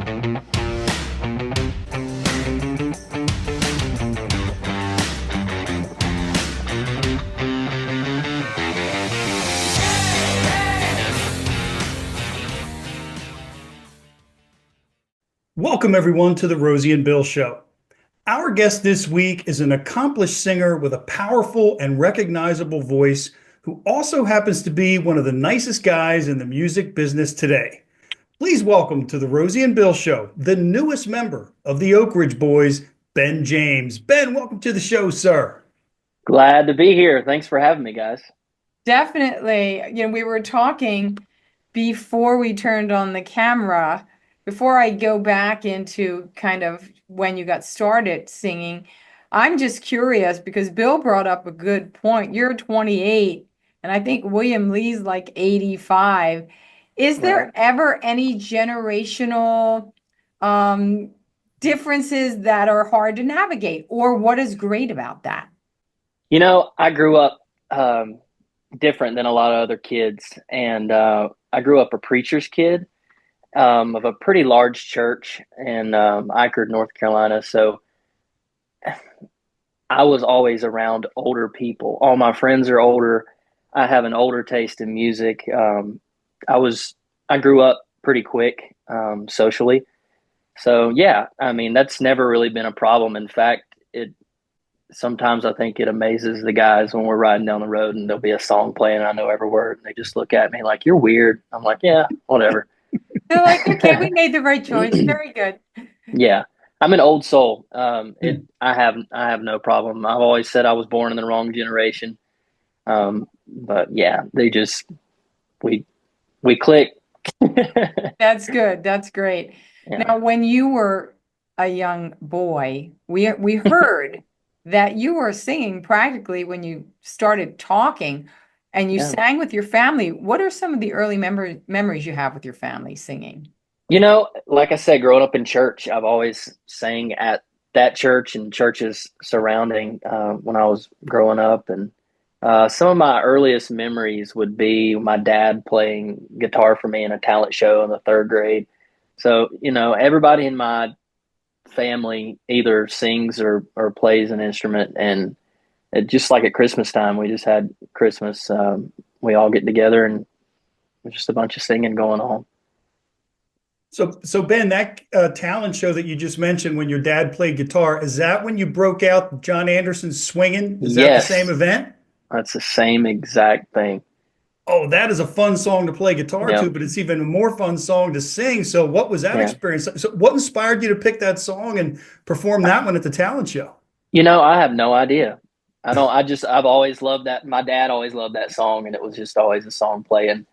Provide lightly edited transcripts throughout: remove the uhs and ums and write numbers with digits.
Welcome, everyone, to the Rosie and Bill Show. Our guest this week is an accomplished singer with a powerful and recognizable voice who also happens to be one of the nicest guys in the music business today. Please welcome to the Rosie and Bill Show, the newest member of the Oak Ridge Boys, Ben James. Ben, welcome to the show, sir. Glad to be here. Thanks for having me, guys. Definitely. We were talking before we turned on the camera, before I go back into kind of when you got started singing. I'm just curious because Bill brought up a good point. You're 28, and I think William Lee's like 85. Is there ever any generational differences that are hard to navigate, or what is great about that? I grew up different than a lot of other kids, and I grew up a preacher's kid of a pretty large church in Eichard, North Carolina. So I was always around older people. All my friends are older. I have an older taste in music. I grew up pretty quick socially. So yeah, I mean, that's never really been a problem. In fact, sometimes I think it amazes the guys when we're riding down the road and there'll be a song playing and I know every word and they just look at me like, "You're weird." I'm like, "Yeah, whatever." They're like, "Okay, we made the right choice. Very good." Yeah. I'm an old soul. I have no problem. I've always said I was born in the wrong generation. But yeah, we click. That's good. That's great. Yeah. Now, when you were a young boy, we heard that you were singing practically when you started talking, and you Yeah. sang with your family. What are some of the early memories you have with your family singing? Like I said, growing up in church, I've always sang at that church and churches surrounding when I was growing up. And some of my earliest memories would be my dad playing guitar for me in a talent show in the third grade. So, everybody in my family either sings or plays an instrument. And just like at Christmas time, we just had Christmas. We all get together and there's just a bunch of singing going on. So Ben, that talent show that you just mentioned when your dad played guitar, is that when you broke out John Anderson's Swingin'? Is that the Yes, same event? that's the same exact thing. Oh, that is a fun song to play guitar to, Yep. but it's even a more fun song to sing. So what was that Yeah. experience? So what inspired you to pick that song and perform that one at the talent show? I have no idea. I've always loved that. My dad always loved that song, and it was just always a song playing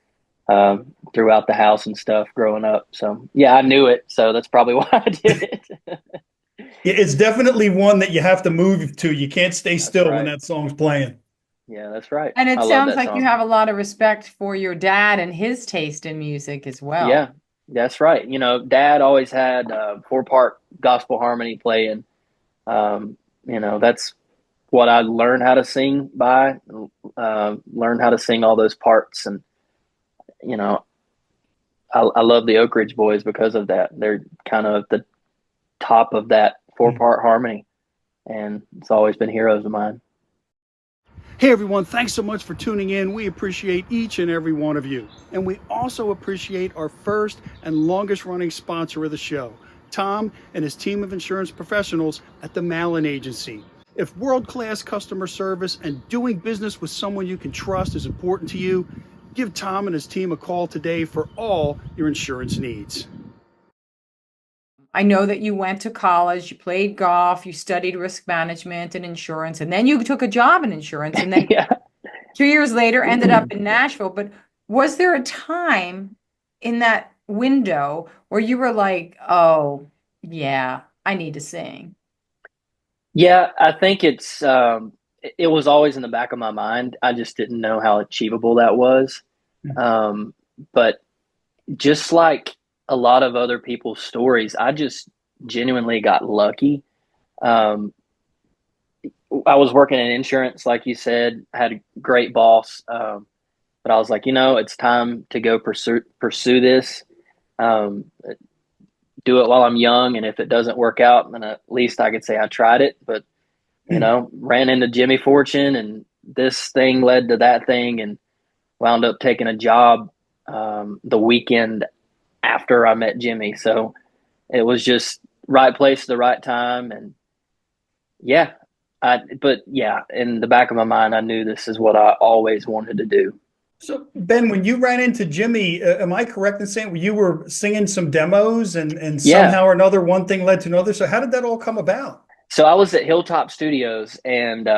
throughout the house and stuff growing up. So, yeah, I knew it. So that's probably why I did it. It's definitely one that you have to move to. You can't stay That's still when right. that song's playing. Yeah, that's right. And it I love sounds that like you song. have a lot of respect for your dad and his taste in music as well. Yeah, that's right. Dad always had four-part gospel harmony playing. That's what I learned how to sing by, learned how to sing all those parts. And, I love the Oak Ridge Boys because of that. They're kind of the top of that four-part harmony. And it's always been heroes of mine. Hey everyone, thanks so much for tuning in. We appreciate each and every one of you. And we also appreciate our first and longest running sponsor of the show, Tom and his team of insurance professionals at the Malin Agency. If world-class customer service and doing business with someone you can trust is important to you, give Tom and his team a call today for all your insurance needs. I know that you went to college, you played golf, you studied risk management and insurance, and then you took a job in insurance, and then Yeah. 2 years later ended up in Nashville. But was there a time in that window where you were like, "Oh, yeah, I need to sing"? Yeah, I think it was always in the back of my mind. I just didn't know how achievable that was. But just like a lot of other people's stories, I just genuinely got lucky. Um, I was working in insurance, like you said, had a great boss. But I was like, it's time to go pursue this. do it while I'm young. And if it doesn't work out, then at least I could say I tried it. But, ran into Jimmy Fortune, and this thing led to that thing, and wound up taking a job the weekend after I met Jimmy. So it was just right place at the right time. And yeah, but yeah, in the back of my mind, I knew this is what I always wanted to do. So, Ben, when you ran into Jimmy, am I correct in saying you were singing some demos and Yeah. somehow or another one thing led to another? So, how did that all come about? So I was at Hilltop Studios and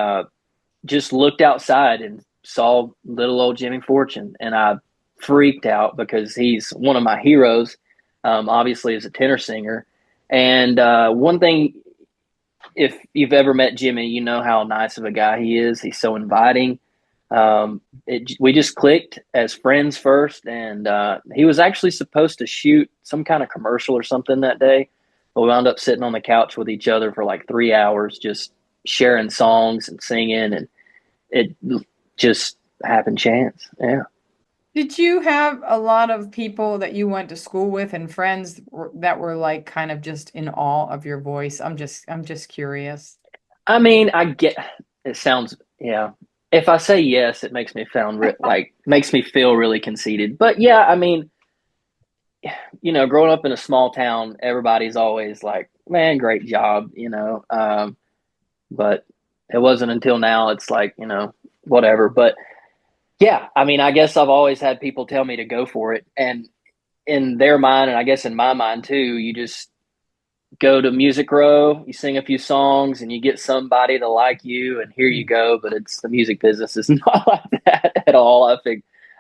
just looked outside and saw little old Jimmy Fortune, and I freaked out because he's one of my heroes, obviously as a tenor singer. And one thing, if you've ever met Jimmy, you know how nice of a guy he is. He's so inviting. We just clicked as friends first, and he was actually supposed to shoot some kind of commercial or something that day, but we wound up sitting on the couch with each other for like 3 hours, just sharing songs and singing, and it just happened chance. Yeah. Did you have a lot of people that you went to school with and friends that were like kind of just in awe of your voice? I'm just curious. I mean, I get it sounds, yeah. If I say yes, it makes me makes me feel really conceited. But yeah, I mean, growing up in a small town, everybody's always like, "Man, great job." But it wasn't until now it's like, whatever. But yeah, I mean, I guess I've always had people tell me to go for it, and in their mind, and I guess in my mind too, you just go to Music Row, you sing a few songs, and you get somebody to like you, and here you go. But it's the music business is not like that at all.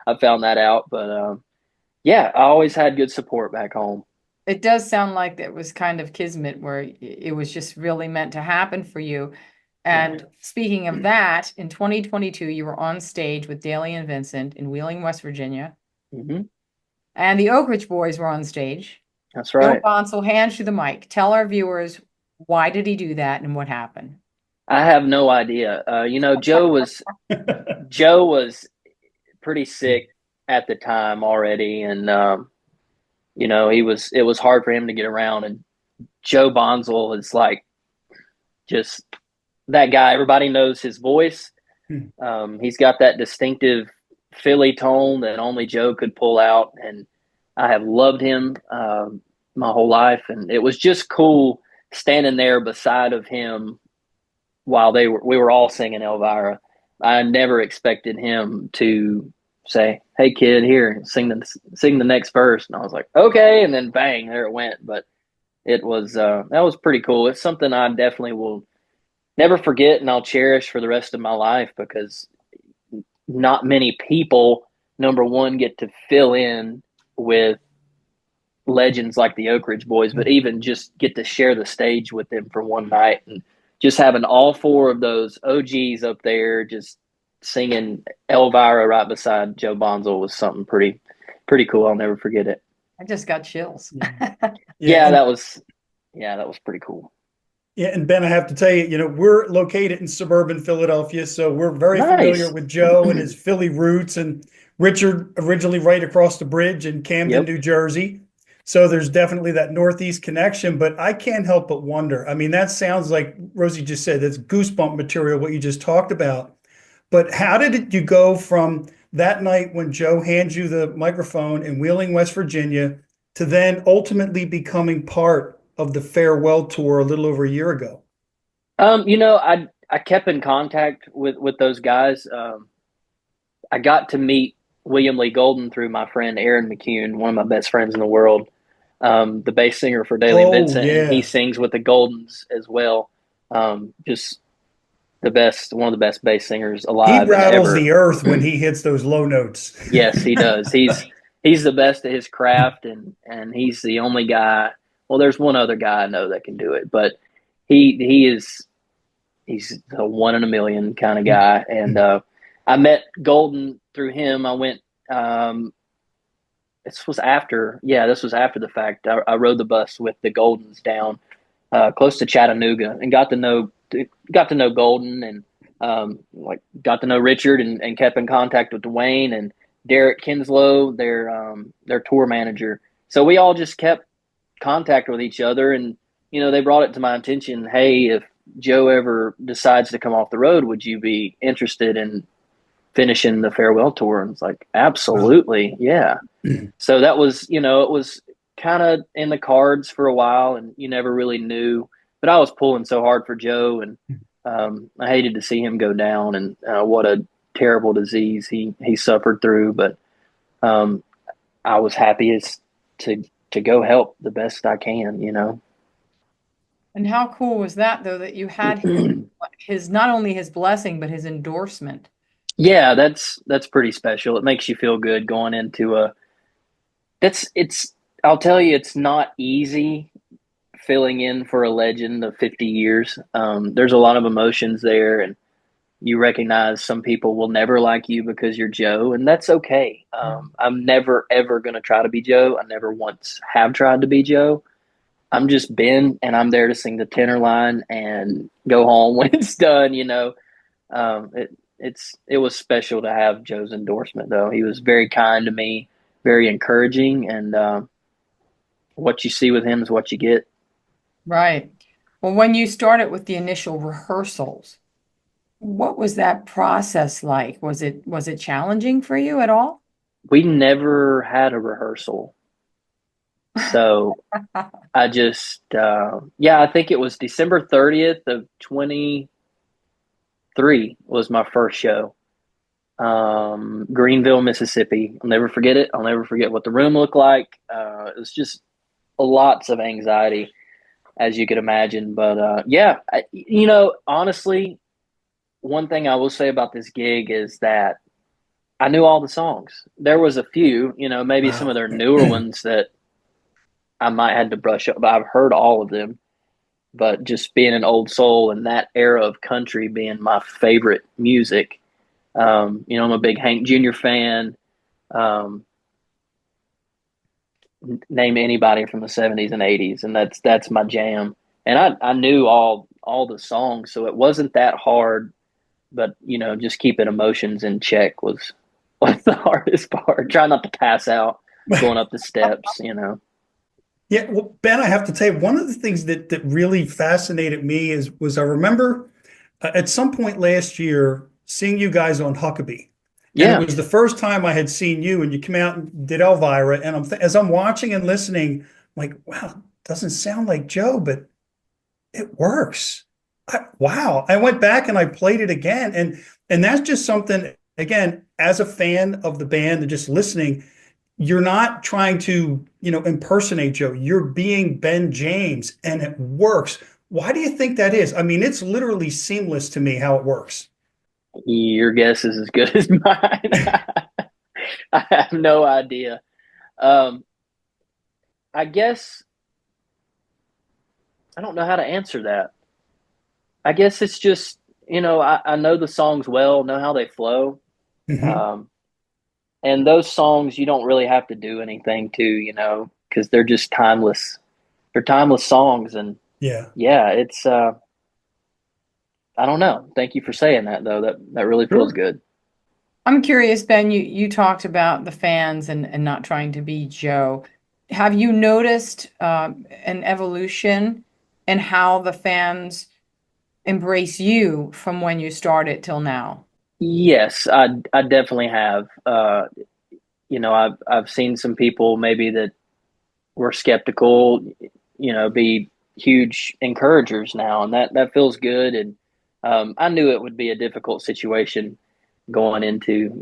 I found that out, but yeah, I always had good support back home. It does sound like it was kind of kismet where it was just really meant to happen for you. And speaking of that, in 2022, you were on stage with Daly and Vincent in Wheeling, West Virginia, Hmm. and the Oak Ridge Boys were on stage. That's Joe right. Bonsall hands you the mic. Tell our viewers, why did he do that and what happened? I have no idea. Joe was pretty sick at the time already, and it was hard for him to get around. And Joe Bonsall is like just that guy. Everybody knows his voice. He's got that distinctive Philly tone that only Joe could pull out, and I have loved him my whole life. And it was just cool standing there beside of him while we were all singing Elvira. I never expected him to say, "Hey kid, here, sing the next verse," and I was like, "Okay," and then bang, there it went. But it was that was pretty cool. It's something I definitely will never forget, and I'll cherish for the rest of my life, because not many people, number one, get to fill in with legends like the Oak Ridge Boys, but even just get to share the stage with them for one night, and just having all four of those OGs up there just singing Elvira right beside Joe Bonsall was something pretty cool. I'll never forget it. I just got chills. Yeah, and, that was pretty cool. yeah, and Ben, I have to tell you, we're located in suburban Philadelphia, so we're very familiar Nice. with Joe and his Philly roots, and Richard originally right across the bridge in Camden, Yep. New Jersey. So there's definitely that Northeast connection, but I can't help but wonder. I mean, that sounds like Rosie just said, that's goosebump material, what you just talked about. But how did you go from that night when Joe hands you the microphone in Wheeling, West Virginia, to then ultimately becoming part of the farewell tour a little over a year ago? I kept in contact with those guys. I got to meet William Lee Golden through my friend Aaron McCune, one of my best friends in the world, the bass singer for Daly and Oh, Vincent, and he yeah. sings with the Goldens as well. Just one of the best bass singers He alive and rattles the ever. earth when he hits those low notes. Yes, he does. He's the best at his craft, and he's the only guy. Well, there's one other guy I know that can do it, but he's a one in a million kind of guy. And I met Golden through him. I went. This was after the fact. I rode the bus with the Goldens down close to Chattanooga and got to know Golden, and got to know Richard, and kept in contact with Dwayne and Derek Kinslow, their tour manager. So we all just kept contact with each other, and they brought it to my attention. Hey, if Joe ever decides to come off the road, would you be interested in finishing the farewell tour? And it's like, absolutely, yeah. So that was, it was kind of in the cards for a while, and you never really knew. But I was pulling so hard for Joe, and I hated to see him go down, and what a terrible disease he suffered through. But I was happy as to go help the best I can. And how cool was that, though, that you had his not only his blessing, but his endorsement? Yeah, that's pretty special. It makes you feel good going into it's I'll tell you, it's not easy filling in for a legend of 50 years. There's a lot of emotions there, and you recognize some people will never like you because you're Joe, and that's okay. I'm never, ever going to try to be Joe. I never once have tried to be Joe. I'm just Ben, and I'm there to sing the tenor line and go home when it's done. It was special to have Joe's endorsement, though. He was very kind to me, very encouraging, and what you see with him is what you get. Right. Well, when you started with the initial rehearsals, what was that process like? Was it challenging for you at all? We never had a rehearsal, so I just I think it was December 30th of 23 was my first show. Greenville, Mississippi. I'll never forget it. I'll never forget what the room looked like. It was just lots of anxiety, as you could imagine. But honestly, one thing I will say about this gig is that I knew all the songs. There was a few, maybe some of their newer ones that I might have to brush up, but I've heard all of them. But just being an old soul and that era of country being my favorite music, I'm a big Hank Jr. fan. Name anybody from the 70s and 80s, and that's my jam. And I knew all the songs, so it wasn't that hard. But just keeping emotions in check was the hardest part. Try not to pass out going up the steps. Yeah, well, Ben, I have to tell you, one of the things that really fascinated me was I remember at some point last year seeing you guys on Huckabee. And Yeah, it was the first time I had seen you, and you came out and did Elvira. And as I'm watching and listening, I'm like, wow, doesn't sound like Joe, but it works. Wow. I went back and I played it again. And that's just something, again, as a fan of the band and just listening, you're not trying to, impersonate Joe. You're being Ben James, and it works. Why do you think that is? I mean, it's literally seamless to me how it works. your guess is as good as mine. I have no idea. Um, I guess I don't know how to answer that. I guess it's just, I know the songs well, know how they flow. Hmm. Um, and those songs you don't really have to do anything to, because they're just timeless. They're timeless songs. And Yeah. yeah, it's, I don't know. Thank you for saying that, though. That really feels Sure. good. I'm curious, Ben, you talked about the fans and not trying to be Joe. Have you noticed an evolution in how the fans embrace you from when you started till now? Yes, I definitely have. I've seen some people maybe that were skeptical, be huge encouragers now, and that feels good. And I knew it would be a difficult situation going into.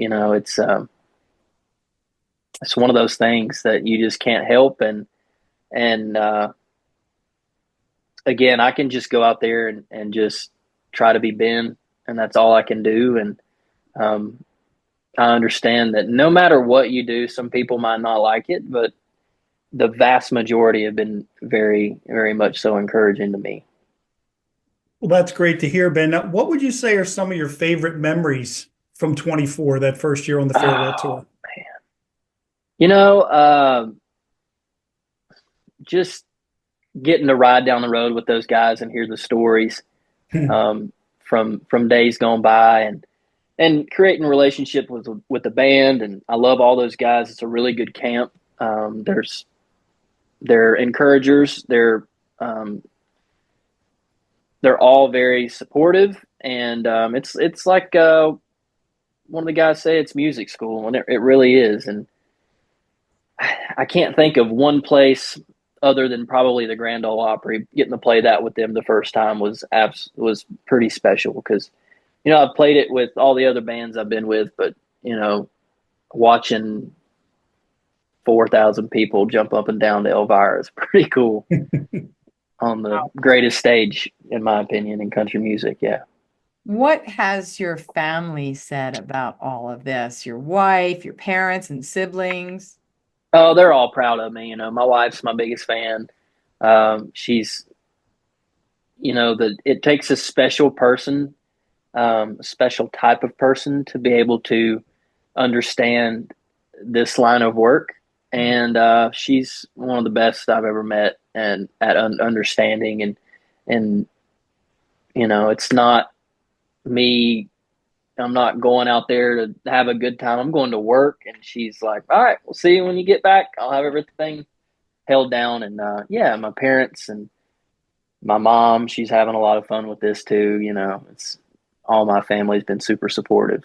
It's one of those things that you just can't help. And again, I can just go out there and just try to be Ben, and that's all I can do. And um, I understand that no matter what you do, some people might not like it, but the vast majority have been very, very much so encouraging to me. Well, that's great to hear, Ben. Now, what would you say are some of your favorite memories from 24, that first year on the farewell Oh tour? man, you know, just getting to ride down the road with those guys and hear the stories Hmm. um, from days gone by, and creating a relationship with the band. And I love all those guys. It's a really good camp. There's they're encouragers. Um, they're all very supportive, and it's like one of the guys say it's music school, and it really is. And I can't think of one place other than probably the Grand Ole Opry. Getting to play that with them the first time was pretty special because I've played it with all the other bands I've been with, but watching 4,000 people jump up and down to Elvira is pretty cool on the greatest stage, in my opinion, in country music. Yeah. What has your family said about all of this? Your wife, your parents, and siblings? Oh, they're all proud of me. My wife's my biggest fan. She's, that it takes a special person, a special type of person to be able to understand this line of work. And she's one of the best I've ever met, and at understanding and it's not me. I'm not going out there to have a good time. I'm going to work, and she's like, "All right, we'll see you when you get back. I'll have everything held down." And yeah, my parents and my mom, she's having a lot of fun with this too. It's all my family's been super supportive.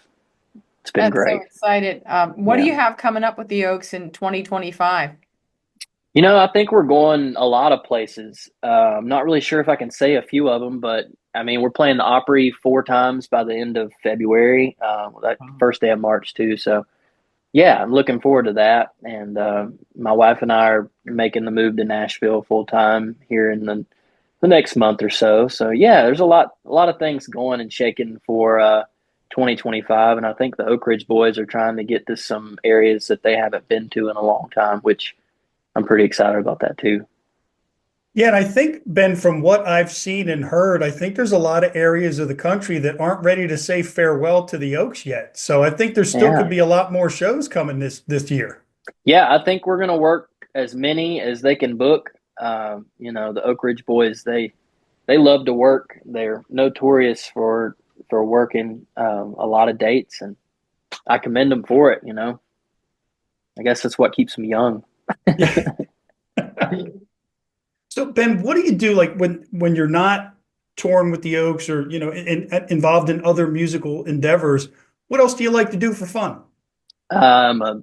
It's been That's so great. excited. What do Yeah. you have coming up with the Oaks in 2025? I think we're going a lot of places. I'm not really sure if I can say a few of them, but I mean, we're playing the Opry 4 times by the end of February, that first day of March too. So yeah, I'm looking forward to that. And my wife and I are making the move to Nashville full time here in the next month or so. So yeah, there's a lot of things going and shaking for 2025, and I think the Oak Ridge boys are trying to get to some areas that they haven't been to in a long time, which I'm pretty excited about that too. Yeah, and I think, Ben, from what I've seen and heard, I think there's a lot of areas of the country that aren't ready to say farewell to the Oaks yet. So I think there still could Yeah. be a lot more shows coming this year. Yeah, I think we're gonna work as many as they can book. The Oak Ridge boys, they love to work. They're notorious for working a lot of dates, and I commend them for it. I guess that's what keeps them young. Yeah. So Ben, what do you do like when you're not touring with the Oaks or involved in other musical endeavors? What else do you like to do for fun? I'm a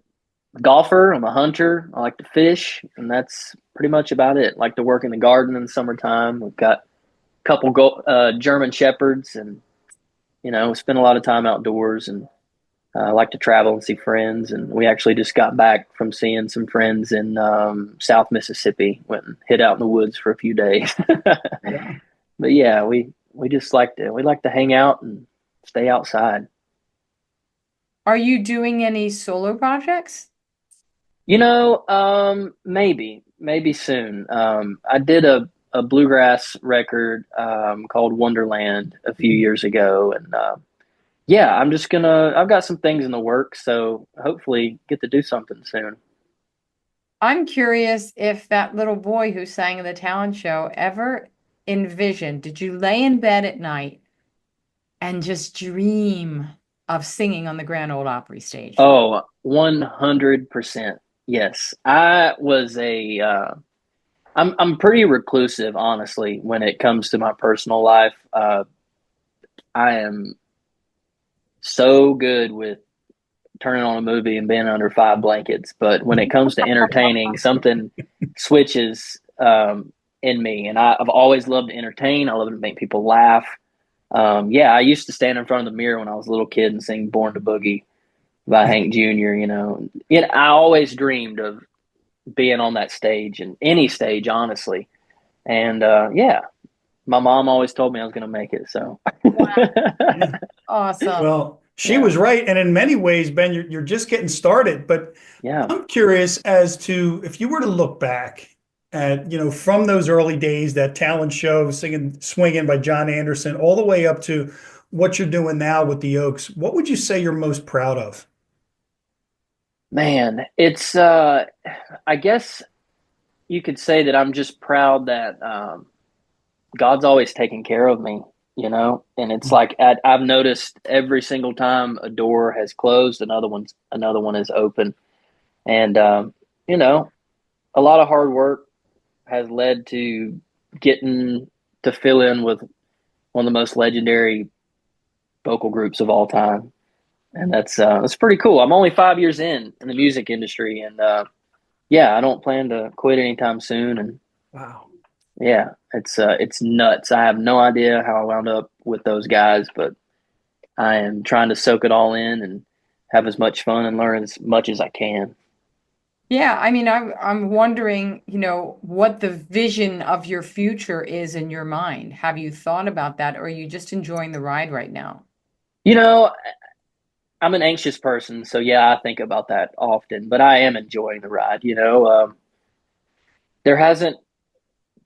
golfer. I'm a hunter. I like to fish, and that's pretty much about it. Like to work in the garden in the summertime. We've got a couple German shepherds, and spend a lot of time outdoors. And I like to travel and see friends. And we actually just got back from seeing some friends in South Mississippi. Went and hid out in the woods for a few days. But yeah, we just like to hang out and stay outside. Are you doing any solo projects? Maybe soon. I did a bluegrass record called Wonderland a few years ago, and yeah, I've got some things in the works, so hopefully get to do something soon. I'm curious if that little boy who sang in the talent show ever envisioned, did you lay in bed at night and just dream of singing on the Grand Ole Opry stage? Oh, 100%. Yes. I'm pretty reclusive, honestly, when it comes to my personal life. I am so good with turning on a movie and being under 5 blankets, but when it comes to entertaining, something switches in me, and I've always loved to entertain. I love to make people laugh. Yeah, I used to stand in front of the mirror when I was a little kid and sing "Born to Boogie" by Hank Jr. I always dreamed of being on that stage, and any stage, honestly. And yeah, my mom always told me I was going to make it. So Yeah. Awesome. Well, she yeah, was right, and in many ways, Ben, you're just getting started. But yeah. I'm curious as to if you were to look back at, from those early days, that talent show, singing, swinging by John Anderson, all the way up to what you're doing now with the Oaks, what would you say you're most proud of? Man, it's I guess you could say that I'm just proud that God's always taken care of me, and it's like I've noticed every single time a door has closed, another one is open, and you know, a lot of hard work, has led to getting to fill in with one of the most legendary vocal groups of all time. And that's pretty cool. I'm only 5 years in the music industry, and yeah, I don't plan to quit anytime soon. And Wow. yeah, it's nuts. I have no idea how I wound up with those guys, but I am trying to soak it all in and have as much fun and learn as much as I can. Yeah, I mean, I'm wondering, what the vision of your future is in your mind. Have you thought about that, or are you just enjoying the ride right now? You know, I'm an anxious person, so yeah, I think about that often, but I am enjoying the ride. There hasn't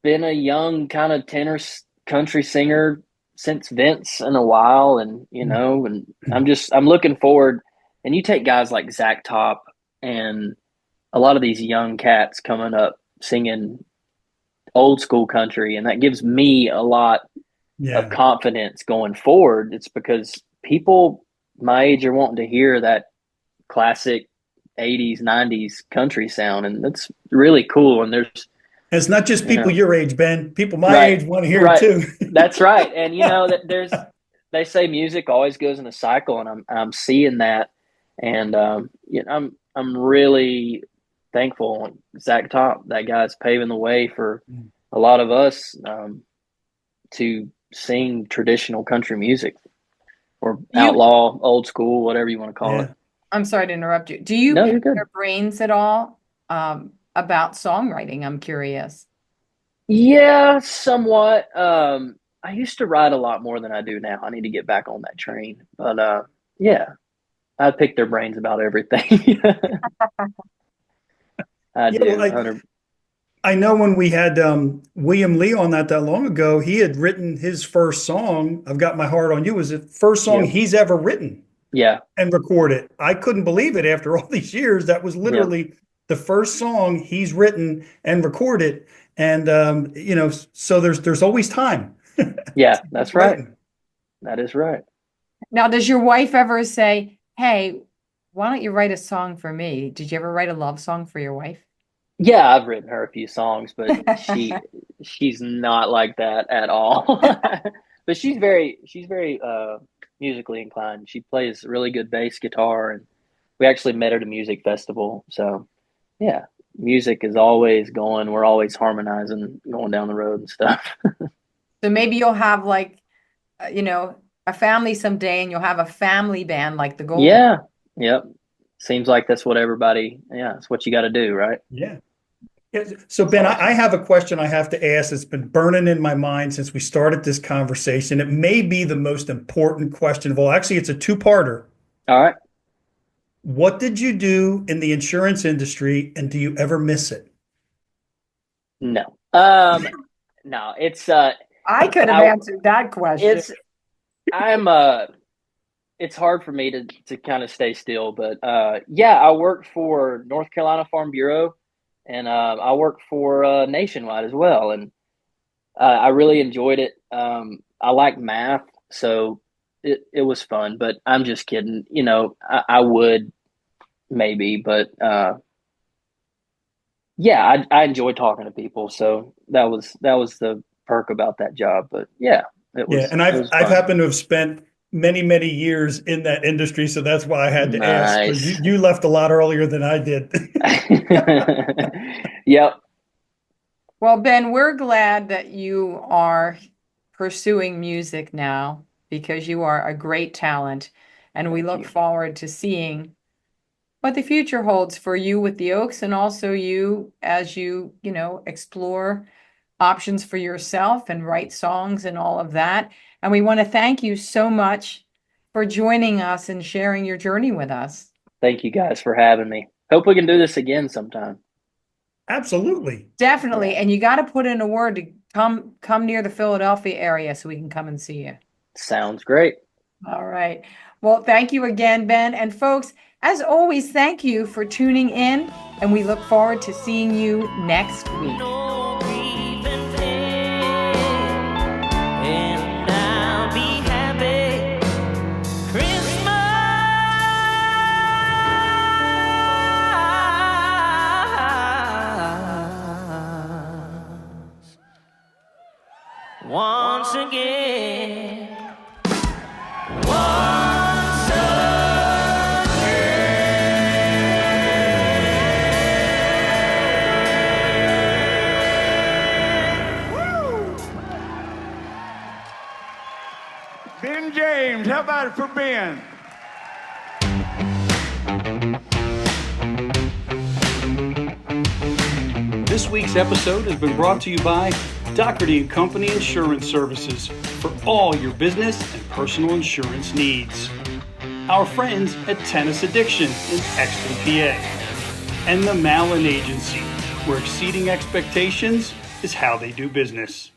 been a young kind of tenor country singer since Vince in a while, and and I'm looking forward. And you take guys like Zach Top and a lot of these young cats coming up singing old school country, and that gives me a lot of Yeah. confidence going forward. It's because people my age are wanting to hear that classic 80s 90s country sound, and that's really cool. And there's And it's not just you people know your age, Ben. People my right age want to hear it right too. that's right. And that there's they say music always goes in a cycle, and I'm seeing that. And I'm really thankful. Zach Top, that guy's paving the way for a lot of us to sing traditional country music, or You, outlaw, old school, whatever you want to call it. Yeah. I'm sorry to interrupt you. Do you No, pick you're good. your brains at all about songwriting? I'm curious. Yeah, somewhat. I used to ride a lot more than I do now. I need to get back on that train. But yeah, I pick their brains about everything. I Yeah. Well, do. 100. I know when we had William Lee on that long ago, he had written his first song, I've Got My Heart on You, was the first song Yep. he's ever written Yeah. and recorded. I couldn't believe it after all these years. That was Yep. literally the first song he's written and recorded. And so there's always time. Yeah, Keep that's right. writing. That is right. Now, does your wife ever say, "Hey, why don't you write a song for me?" Did you ever write a love song for your wife? Yeah, I've written her a few songs, but she's not like that at all. But she's very musically inclined. She plays really good bass guitar, and we actually met at a music festival. So yeah, music is always going. We're always harmonizing, going down the road and stuff. So maybe you'll have like, a family someday and you'll have a family band like the Golden. Yeah. Yep. Seems like that's what everybody. Yeah, that's what you got to do, right? Yeah. Yeah. So That's Ben, I awesome. have a question I have to ask. It's been burning in my mind since we started this conversation. It may be the most important question of all. Actually, it's a two-parter. All right. What did you do in the insurance industry, and do you ever miss it? No. No. I could have I answered that question. it's I'm it's hard for me to kind of stay still, but yeah, I work for North Carolina Farm Bureau, and I work for Nationwide as well, and I really enjoyed it. I like math, so it was fun, but I'm just kidding. I would maybe, but yeah, I enjoy talking to people, so that was the perk about that job. But yeah, it Yeah, was and it I've was I've fun. happened to have spent many years in that industry, so that's why I had to ask because you, Nice. you left a lot earlier than I did. Yep. Well, Ben, we're glad that you are pursuing music now because you are a great talent, and we Thank look you. forward to seeing what the future holds for you with the Oaks and also you as you explore options for yourself and write songs and all of that. And we want to thank you so much for joining us and sharing your journey with us. Thank you guys for having me. Hope we can do this again sometime. Absolutely. Definitely. Yeah. And you got to put in a word to come near the Philadelphia area so we can come and see you. Sounds great. All right. Well, thank you again, Ben. And folks, as always, thank you for tuning in, and we look forward to seeing you next week. No grief and pain, and I'll be happy. Christmas. once again. Once Ben James, how about it for Ben? This week's episode has been brought to you by Doherty & Company Insurance Services for all your business and personal insurance needs. Our friends at Tennis Addiction in Exton, PA. And the Malin Agency, where exceeding expectations is how they do business.